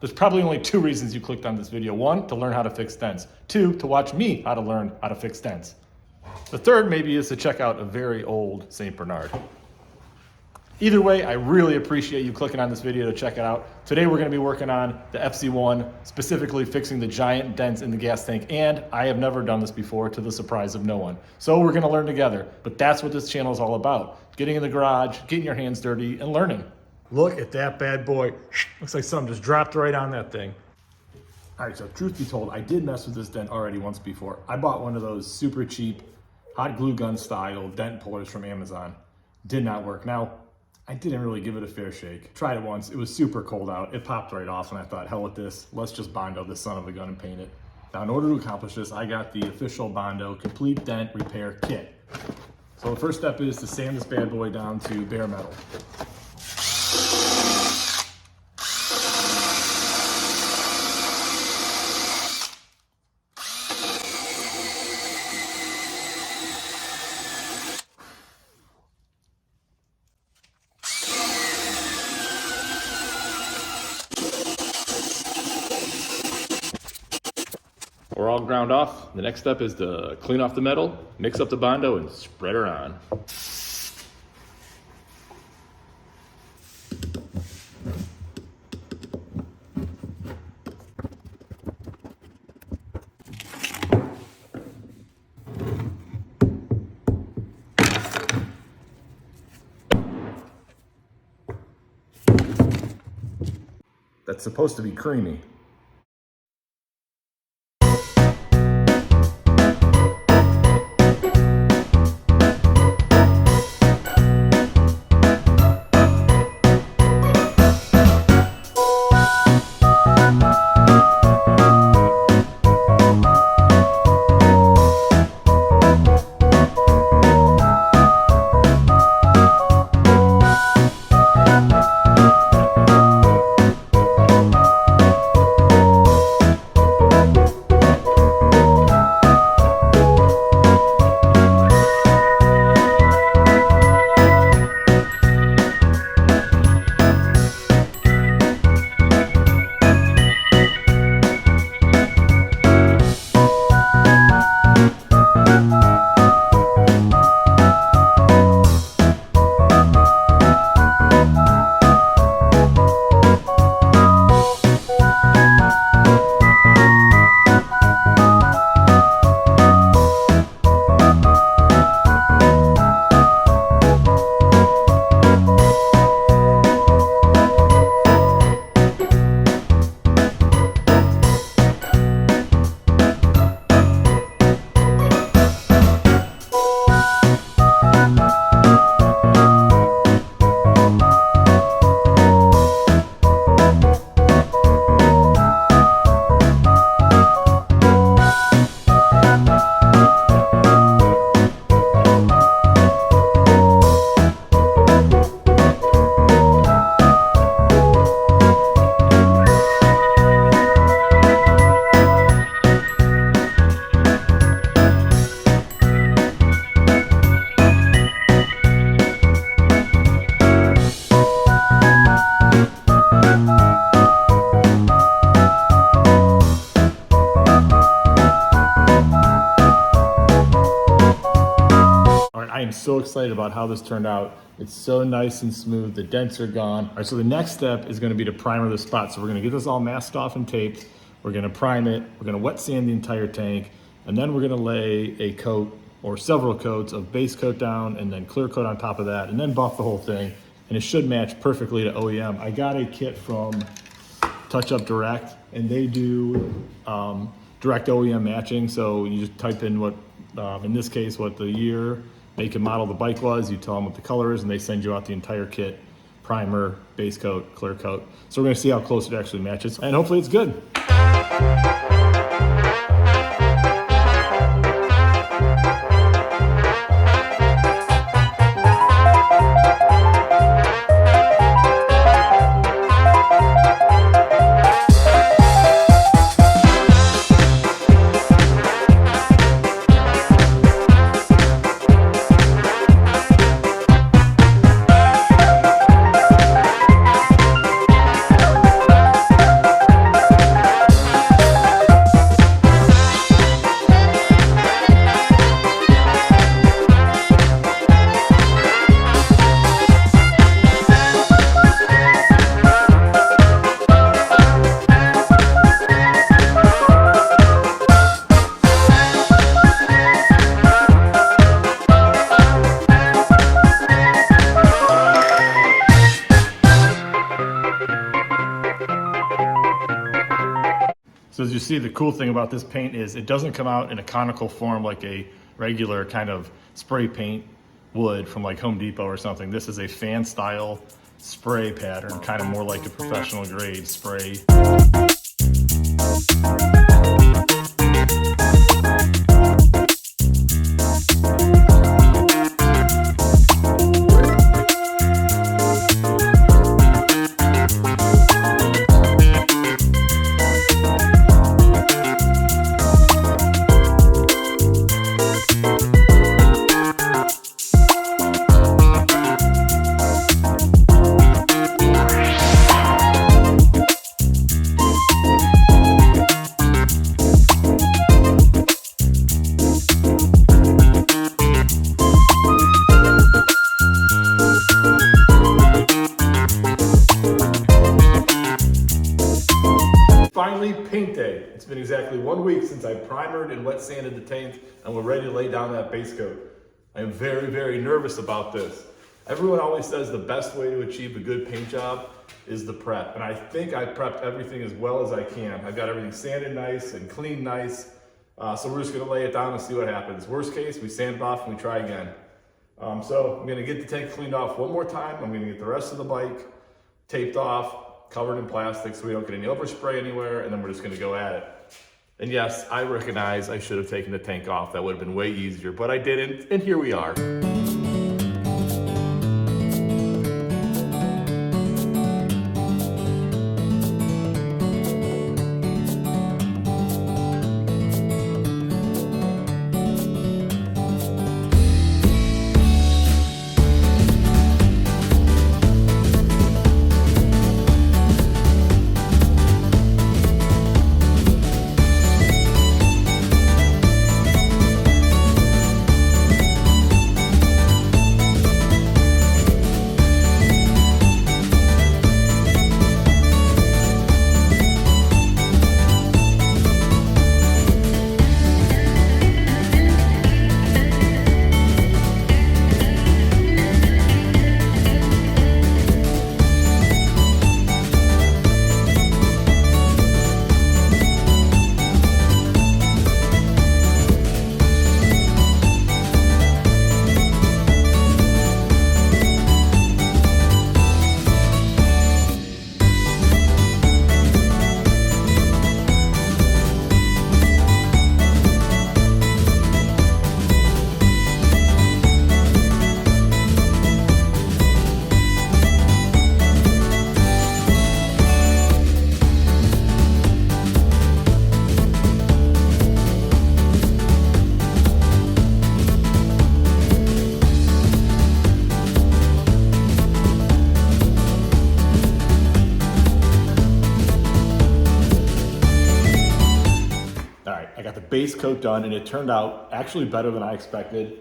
There's probably only 2 reasons you clicked on this video. 1, to learn how to fix dents. 2, to watch me how to learn how to fix dents. The third maybe is to check out a very old St. Bernard. Either way, I really appreciate you clicking on this video to check it out. Today we're going to be working on the FZ1, specifically fixing the giant dents in the gas tank, and I have never done this before, to the surprise of no one. So we're going to learn together, but that's what this channel is all about. Getting in the garage, getting your hands dirty, and learning. Look at that bad boy. Looks like something just dropped right on that thing. All right, so truth be told, I did mess with this dent already once before. I bought one of those super cheap hot glue gun style dent pullers from Amazon. Did not work. Now, I didn't really give it a fair shake. Tried it once, it was super cold out. It popped right off and I thought, hell with this. Let's just Bondo this son of a gun and paint it. Now, in order to accomplish this, I got the official Bondo Complete Dent Repair Kit. So the first step is to sand this bad boy down to bare metal. We're all ground off. The next step is to clean off the metal, mix up the Bondo, and spread her on. That's supposed to be creamy. I am so excited about how this turned out. It's so nice and smooth. The dents are gone. All right, so the next step is going to be to primer the spot. So we're going to get this all masked off and taped. We're going to prime it. We're going to wet sand the entire tank. And then we're going to lay a coat or several coats of base coat down and then clear coat on top of that and then buff the whole thing. And it should match perfectly to OEM. I got a kit from Touch Up Direct and they do direct OEM matching. So you just type in what, in this case, what the year, make and model the bike was, you tell them what the color is, and they send you out the entire kit, primer, base coat, clear coat. So we're gonna see how close it actually matches, and hopefully it's good. So as you see, the cool thing about this paint is it doesn't come out in a conical form like a regular kind of spray paint would from like Home Depot or something. This is a fan style spray pattern, kind of more like a professional grade spray. Finally, paint day. It's been exactly 1 week since I primered and wet sanded the tank, and we're ready to lay down that base coat. I am very, very nervous about this. Everyone always says the best way to achieve a good paint job is the prep, and I think I prepped everything as well as I can. I've got everything sanded nice and cleaned nice, so we're just gonna lay it down and see what happens. Worst case, we sand it off and we try again. So I'm gonna get the tank cleaned off one more time. I'm gonna get the rest of the bike taped off, covered in plastic so we don't get any overspray anywhere, and then we're just gonna go at it. And yes, I recognize I should have taken the tank off. That would have been way easier, but I didn't, and here we are. Base coat done, and it turned out actually better than I expected.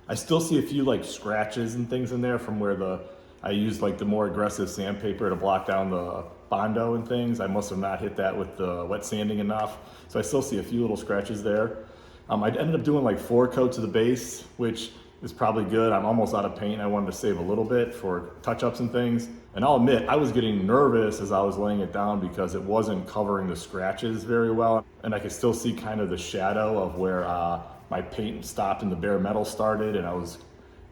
I still see a few like scratches and things in there from where I used like the more aggressive sandpaper to block down the Bondo and things. I must have not hit that with the wet sanding enough. So I still see a few little scratches there. I ended up doing like 4 coats of the base, which is probably good. I'm almost out of paint. I wanted to save a little bit for touch-ups and things. And I'll admit, I was getting nervous as I was laying it down because it wasn't covering the scratches very well. And I could still see kind of the shadow of where my paint stopped and the bare metal started, and I was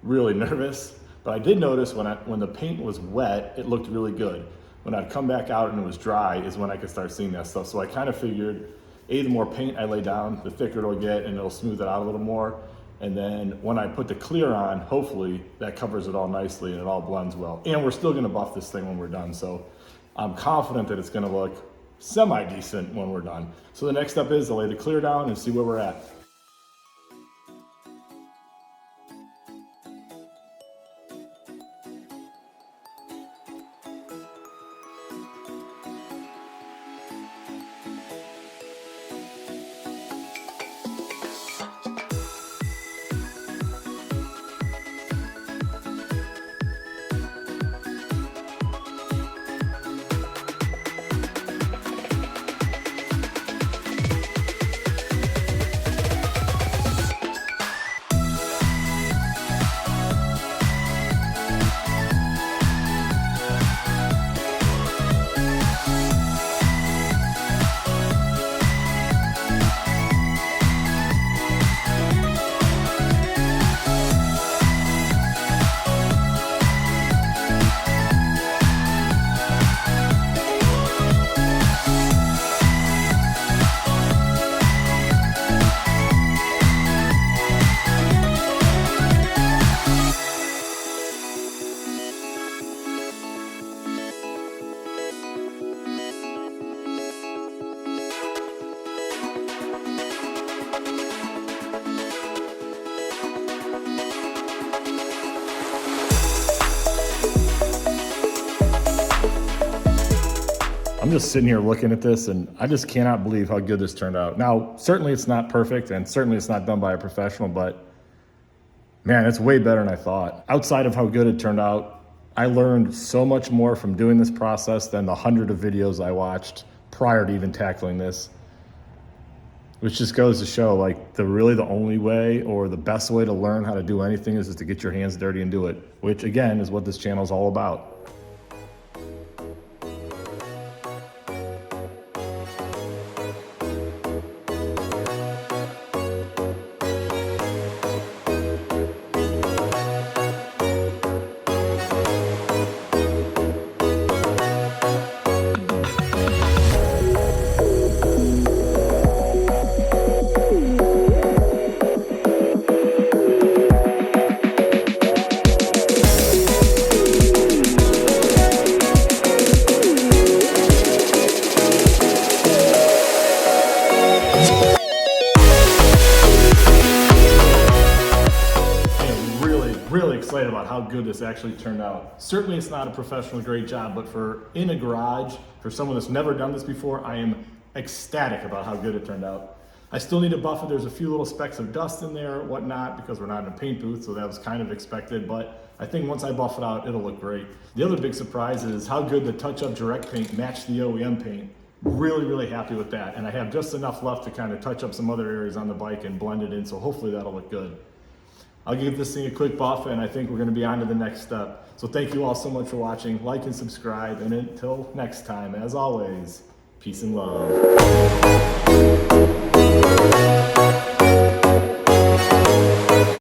really nervous. But I did notice when the paint was wet, it looked really good. When I'd come back out and it was dry is when I could start seeing that stuff. So I kind of figured, the more paint I lay down, the thicker it'll get and it'll smooth it out a little more. And then when I put the clear on, hopefully that covers it all nicely and it all blends well. And we're still gonna buff this thing when we're done. So I'm confident that it's gonna look semi-decent when we're done. So the next step is to lay the clear down and see where we're at. I'm just sitting here looking at this and I just cannot believe how good this turned out. Now, certainly it's not perfect and certainly it's not done by a professional, but man, it's way better than I thought. Outside of how good it turned out, I learned so much more from doing this process than the 100 of videos I watched prior to even tackling this. Which just goes to show, like, the only way or the best way to learn how to do anything is to get your hands dirty and do it, which again is what this channel is all about. Really excited about how good this actually turned out. Certainly it's not a professional grade job, but for in a garage, for someone that's never done this before, I am ecstatic about how good it turned out. I still need to buff it. There's a few little specks of dust in there, whatnot, because we're not in a paint booth, so that was kind of expected, but I think once I buff it out, it'll look great. The other big surprise is how good the touch-up direct paint matched the OEM paint. Really happy with that, and I have just enough left to kind of touch up some other areas on the bike and blend it in, so hopefully that'll look good. I'll give this thing a quick buff and I think we're going to be on to the next step. So thank you all so much for watching. Like and subscribe, and until next time, as always, peace and love.